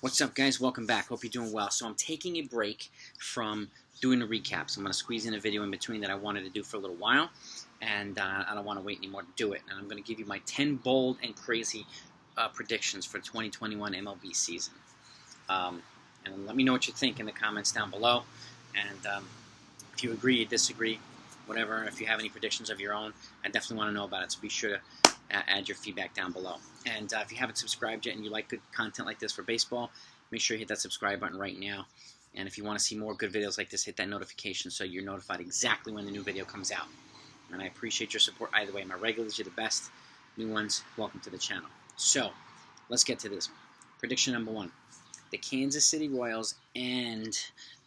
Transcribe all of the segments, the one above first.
What's up, guys? Welcome back. Hope you're doing well. So I'm taking a break from doing the recaps. I'm going to squeeze in a video in between that I wanted to do for a little while, and I don't want to wait anymore to do it. And I'm going to give you my 10 bold and crazy predictions for the 2021 MLB season. And let me know what you think in the comments down below. And if you agree, you disagree, whatever, if you have any predictions of your own, I definitely want to know about it. So be sure to add your feedback down below. And if you haven't subscribed yet and you like good content like this for baseball, make sure you hit that subscribe button right now. And if you want to see more good videos like this, hit that notification so you're notified exactly when the new video comes out. And I appreciate your support either way. My regulars, you're the best. New ones, welcome to the channel. So, let's get to this. Prediction number 1. The Kansas City Royals and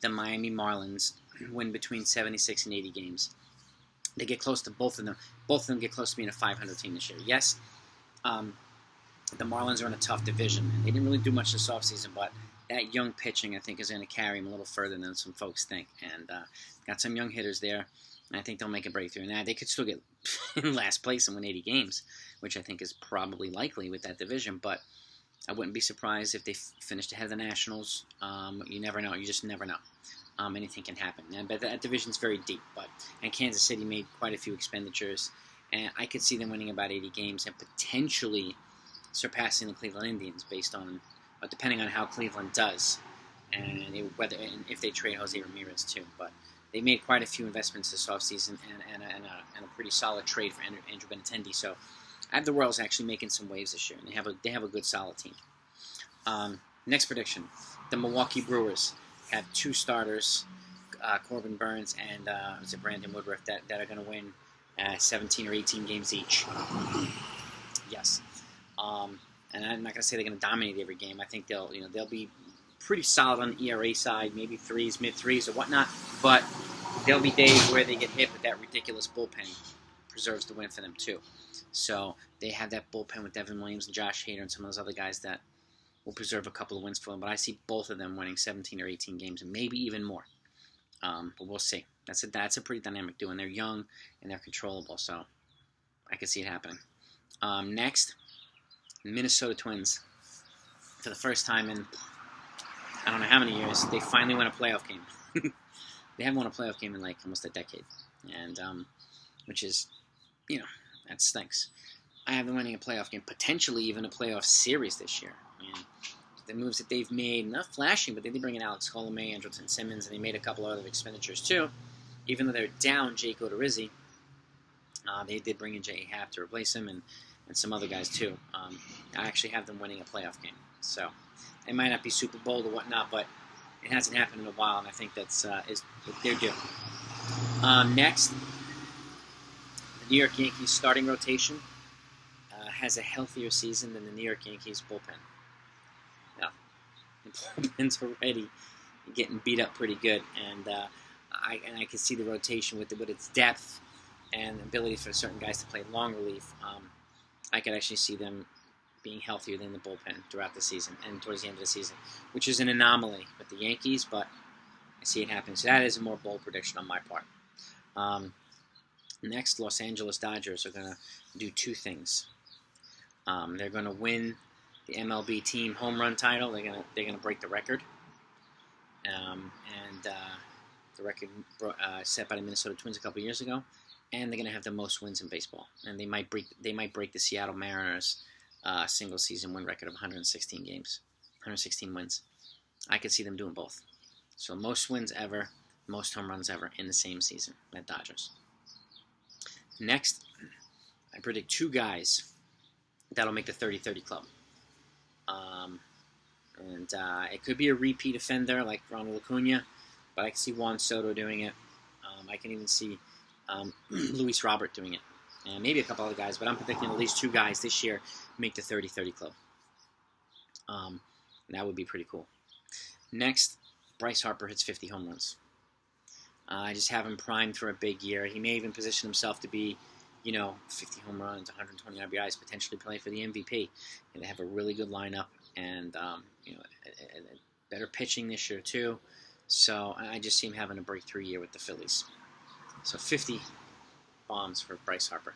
the Miami Marlins win between 76 and 80 games. They get close to both of them. Both of them get close to being a 500 team this year. Yes, the Marlins are in a tough division. They didn't really do much this offseason, but that young pitching, I think, is going to carry them a little further than some folks think. And got some young hitters there, and I think they'll make a breakthrough. And they could still get in last place and win 80 games, which I think is probably likely with that division. But I wouldn't be surprised if they finished ahead of the Nationals. You never know. You just never know. Anything can happen. But that division's very deep. And Kansas City made quite a few expenditures. And I could see them winning about 80 games and potentially surpassing the Cleveland Indians based on, depending on how Cleveland does, and if they trade Jose Ramirez too. But they made quite a few investments this offseason and a pretty solid trade for Andrew Benintendi. So I have the Royals actually making some waves this year, and they have a good solid team. Next prediction: the Milwaukee Brewers have 2 starters, Corbin Burns and Brandon Woodruff, that are going to win 17 or 18 games each. Yes. And I'm not going to say they're going to dominate every game. I think they'll be pretty solid on the ERA side, maybe threes, mid-threes, or whatnot. But there'll be days where they get hit, but that ridiculous bullpen preserves the win for them too. So they have that bullpen with Devin Williams and Josh Hader and some of those other guys that will preserve a couple of wins for them. But I see both of them winning 17 or 18 games, and maybe even more. But we'll see. That's a pretty dynamic duo, and they're young and they're controllable, so I could see it happening. Next, Minnesota Twins. For the first time in I don't know how many years, they finally won a playoff game. They haven't won a playoff game in like almost a decade, and which is, that stinks. I have them winning a playoff game, potentially even a playoff series this year. The moves that they've made, not flashing, but they did bring in Alex Colomé, Andrelton Simmons, and they made a couple of other expenditures too. Even though they're down Jake Odorizzi, they did bring in J.A. Happ to replace him, and some other guys too. I actually have them winning a playoff game. So it might not be Super Bowl or whatnot, but it hasn't happened in a while, and I think that's is their due. Next, the New York Yankees starting rotation has a healthier season than the New York Yankees bullpen. Now, the bullpen's already getting beat up pretty good, and I can see the rotation with its depth and ability for certain guys to play long relief. I could actually see them being healthier than the bullpen throughout the season and towards the end of the season, which is an anomaly with the Yankees, but I see it happening. So that is a more bold prediction on my part. Next, Los Angeles Dodgers are going to do 2 things. They're going to win the MLB team home run title. They're going to break the record, the record set by the Minnesota Twins a couple years ago. And they're going to have the most wins in baseball, and they might break the Seattle Mariners' single season win record of 116 games, 116 wins. I could see them doing both. So most wins ever, most home runs ever in the same season at Dodgers. Next, I predict 2 guys that'll make the 30-30 club. It could be a repeat offender like Ronald Acuna, but I can see Juan Soto doing it. I can even see Luis Robert doing it, and maybe a couple other guys, but I'm predicting at least 2 guys this year make the 30-30 club. And that would be pretty cool. Next, Bryce Harper hits 50 home runs. I just have him primed for a big year. He may even position himself to be, 50 home runs, 120 RBIs, potentially play for the MVP. And they have a really good lineup, and better pitching this year too. So I just see him having a breakthrough year with the Phillies. So 50 bombs for Bryce Harper.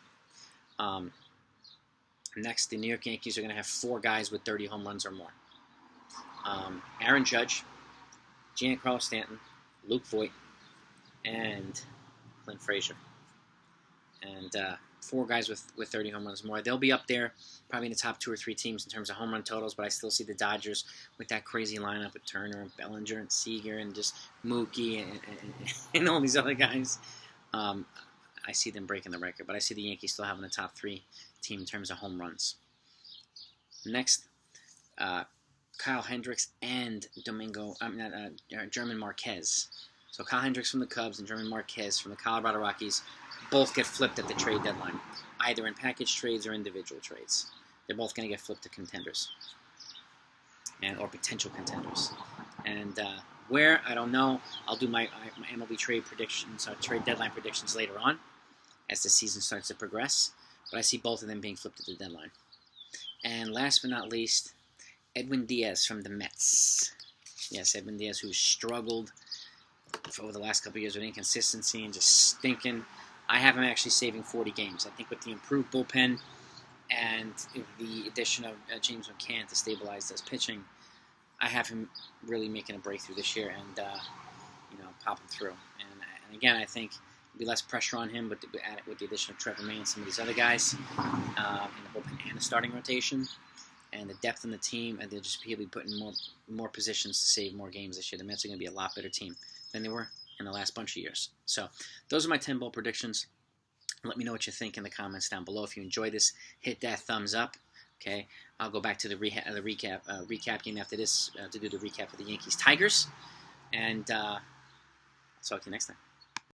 Next, the New York Yankees are going to have 4 guys with 30 home runs or more. Aaron Judge, Giancarlo Stanton, Luke Voigt, and Clint Frazier. And 4 guys with 30 home runs more. They'll be up there, probably in the top 2 or 3 teams in terms of home run totals, but I still see the Dodgers with that crazy lineup with Turner and Bellinger and Seager and just Mookie and all these other guys. I see them breaking the record, but I see the Yankees still having the top 3 team in terms of home runs. Next, Kyle Hendricks and German Marquez. So Kyle Hendricks from the Cubs and German Marquez from the Colorado Rockies both get flipped at the trade deadline, either in package trades or individual trades. They're both going to get flipped to contenders or potential contenders. And where, I don't know. I'll do my MLB trade predictions, trade deadline predictions later on as the season starts to progress. But I see both of them being flipped at the deadline. And last but not least, Edwin Diaz from the Mets. Yes, Edwin Diaz, who struggled over the last couple of years with inconsistency and just stinking. I have him actually saving 40 games. I think with the improved bullpen and the addition of James McCann to stabilize his pitching, I have him really making a breakthrough this year and popping through. And again, I think there'll be less pressure on him with the addition of Trevor May and some of these other guys in the bullpen and the starting rotation. And the depth in the team, and he'll be putting more positions to save more games this year. The Mets are going to be a lot better team than they were in the last bunch of years. So those are my 10 bold predictions. Let me know what you think in the comments down below. If you enjoyed this, hit that thumbs up. Okay, I'll go back to the recap game after this to do the recap of the Yankees Tigers, and I'll talk to you next time.